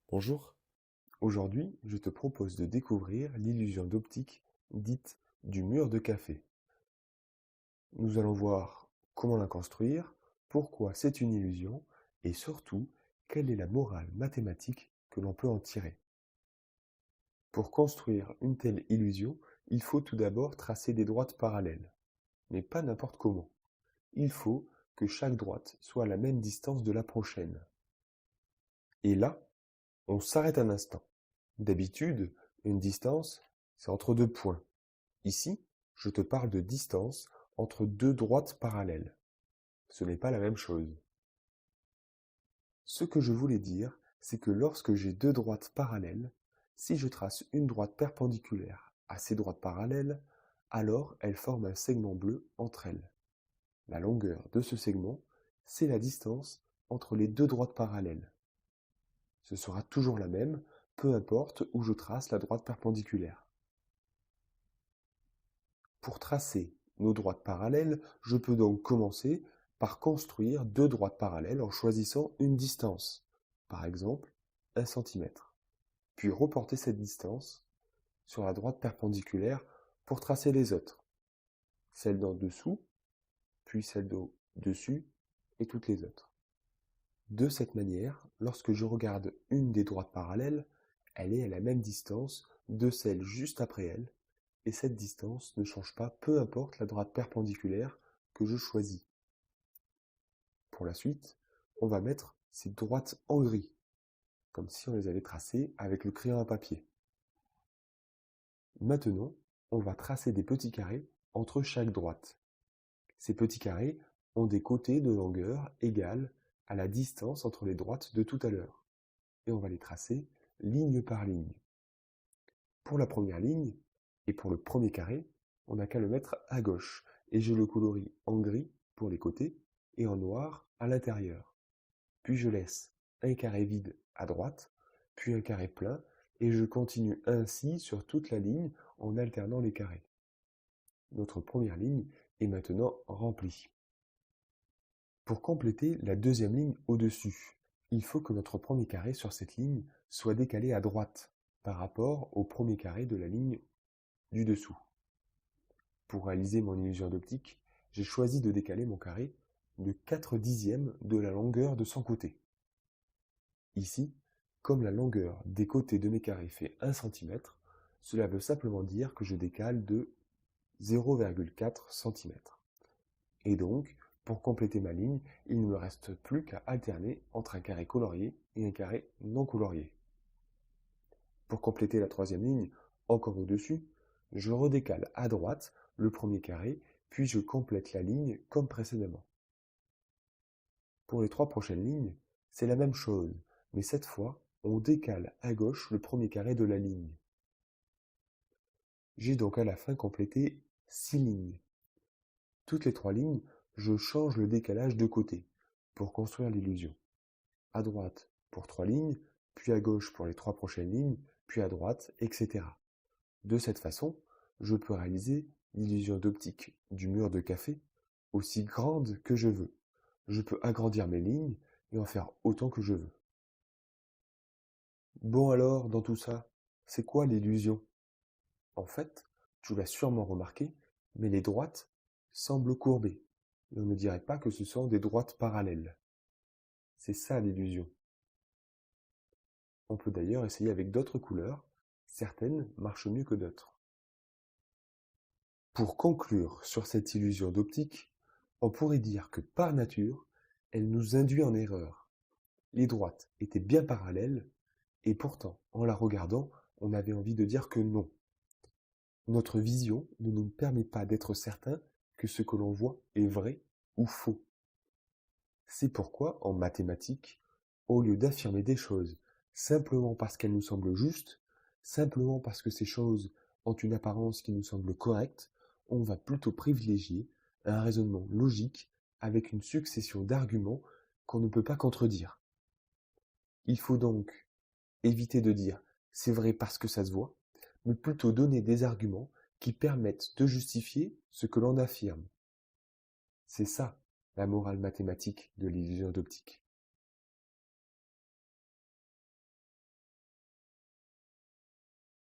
Bonjour, aujourd'hui je te propose de découvrir l'illusion d'optique dite du mur de café. Nous allons voir comment la construire, pourquoi c'est une illusion et surtout quelle est la morale mathématique que l'on peut en tirer. Pour construire une telle illusion, il faut tout d'abord tracer des droites parallèles, mais pas n'importe comment. Il faut que chaque droite soit à la même distance de la prochaine. Et là, on s'arrête un instant. D'habitude, une distance, c'est entre deux points. Ici, je te parle de distance entre deux droites parallèles. Ce n'est pas la même chose. Ce que je voulais dire, c'est que lorsque j'ai deux droites parallèles, si je trace une droite perpendiculaire à ces droites parallèles, alors elles forment un segment bleu entre elles. La longueur de ce segment, c'est la distance entre les deux droites parallèles. Ce sera toujours la même, peu importe où je trace la droite perpendiculaire. Pour tracer nos droites parallèles, je peux donc commencer par construire deux droites parallèles en choisissant une distance, par exemple 1 cm, puis reporter cette distance sur la droite perpendiculaire pour tracer les autres, celle d'en dessous, puis celle d'au-dessus et toutes les autres. De cette manière, lorsque je regarde une des droites parallèles, elle est à la même distance de celle juste après elle, et cette distance ne change pas, peu importe la droite perpendiculaire que je choisis. Pour la suite, on va mettre ces droites en gris, comme si on les avait tracées avec le crayon à papier. Maintenant, on va tracer des petits carrés entre chaque droite. Ces petits carrés ont des côtés de longueur égales à la distance entre les droites de tout à l'heure. Et on va les tracer ligne par ligne. Pour la première ligne, et pour le premier carré, on n'a qu'à le mettre à gauche, et je le colorie en gris pour les côtés et en noir à l'intérieur. Puis je laisse un carré vide à droite, puis un carré plein, et je continue ainsi sur toute la ligne en alternant les carrés. Notre première ligne est maintenant remplie. Pour compléter la deuxième ligne au-dessus, il faut que notre premier carré sur cette ligne soit décalé à droite par rapport au premier carré de la ligne du dessous. Pour réaliser mon illusion d'optique, j'ai choisi de décaler mon carré de 4/10 de la longueur de son côté. Ici, comme la longueur des côtés de mes carrés fait 1 cm, cela veut simplement dire que je décale de 0,4 cm. Et donc, pour compléter ma ligne, il ne me reste plus qu'à alterner entre un carré colorié et un carré non colorié. Pour compléter la troisième ligne, encore au-dessus, je redécale à droite le premier carré, puis je complète la ligne comme précédemment. Pour les trois prochaines lignes, c'est la même chose, mais cette fois, on décale à gauche le premier carré de la ligne. J'ai donc à la fin complété 6 lignes. Toutes les trois lignes, je change le décalage de côté pour construire l'illusion. À droite pour 3 lignes, puis à gauche pour les 3 prochaines lignes, puis à droite, etc. De cette façon, je peux réaliser l'illusion d'optique du mur de café aussi grande que je veux. Je peux agrandir mes lignes et en faire autant que je veux. Bon alors, dans tout ça, c'est quoi l'illusion? En fait, tu l'as sûrement remarqué, mais les droites semblent courbées. Et on ne dirait pas que ce sont des droites parallèles. C'est ça l'illusion. On peut d'ailleurs essayer avec d'autres couleurs. Certaines marchent mieux que d'autres. Pour conclure sur cette illusion d'optique, on pourrait dire que par nature, elle nous induit en erreur. Les droites étaient bien parallèles, et pourtant, en la regardant, on avait envie de dire que non. Notre vision ne nous permet pas d'être certain que ce que l'on voit est vrai ou faux. C'est pourquoi, en mathématiques, au lieu d'affirmer des choses simplement parce qu'elles nous semblent justes, simplement parce que ces choses ont une apparence qui nous semble correcte, on va plutôt privilégier un raisonnement logique avec une succession d'arguments qu'on ne peut pas contredire. Il faut donc éviter de dire c'est vrai parce que ça se voit, mais plutôt donner des arguments qui permettent de justifier ce que l'on affirme. C'est ça la morale mathématique de l'illusion d'optique.